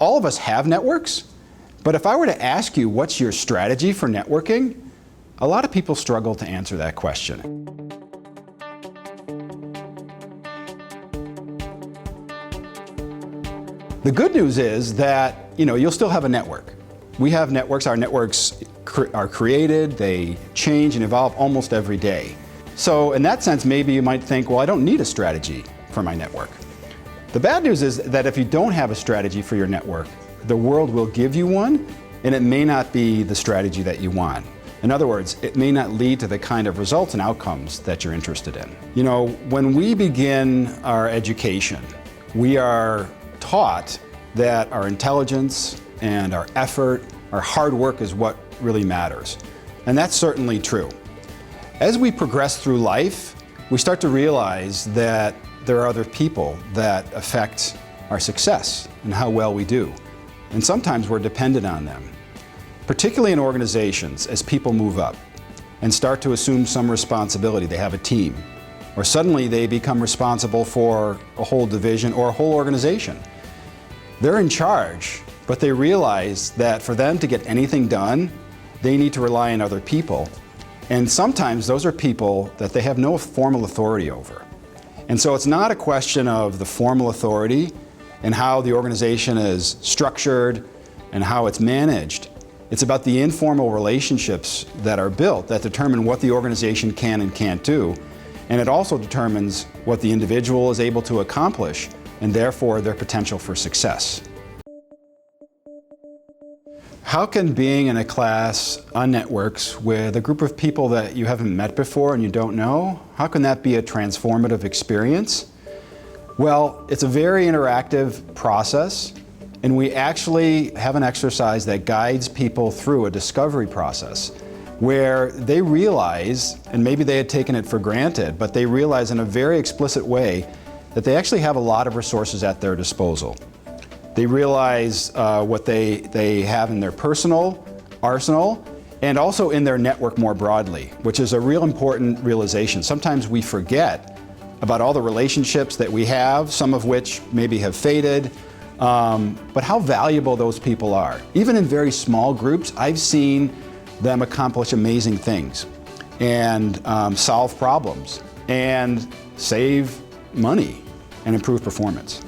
All of us have networks, but if I were to ask you what's your strategy for networking, a lot of people struggle to answer that question. The good news is that you'll still have a network. We have networks. Our networks are created, they change and evolve almost every day. So in that sense, maybe you might think, well, I don't need a strategy for my network. The bad news is that if you don't have a strategy for your network, the world will give you one, and it may not be the strategy that you want. In other words, it may not lead to the kind of results and outcomes that you're interested in. When we begin our education, we are taught that our intelligence and our effort, our hard work is what really matters. And that's certainly true. As we progress through life, we start to realize that there are other people that affect our success and how well we do. And sometimes we're dependent on them, particularly in organizations as people move up and start to assume some responsibility. They have a team, or suddenly they become responsible for a whole division or a whole organization. They're in charge, but they realize that for them to get anything done, they need to rely on other people. And sometimes those are people that they have no formal authority over. And so it's not a question of the formal authority and how the organization is structured and how it's managed. It's about the informal relationships that are built that determine what the organization can and can't do. And it also determines what the individual is able to accomplish and therefore their potential for success. How can being in a class on networks with a group of people that you haven't met before and you don't know, how can that be a transformative experience? Well, it's a very interactive process, and we actually have an exercise that guides people through a discovery process where they realize, and maybe they had taken it for granted, but they realize in a very explicit way that they actually have a lot of resources at their disposal. They realize what they have in their personal arsenal and also in their network more broadly, which is a real important realization. Sometimes we forget about all the relationships that we have, some of which maybe have faded, but how valuable those people are. Even in very small groups, I've seen them accomplish amazing things and solve problems and save money and improve performance.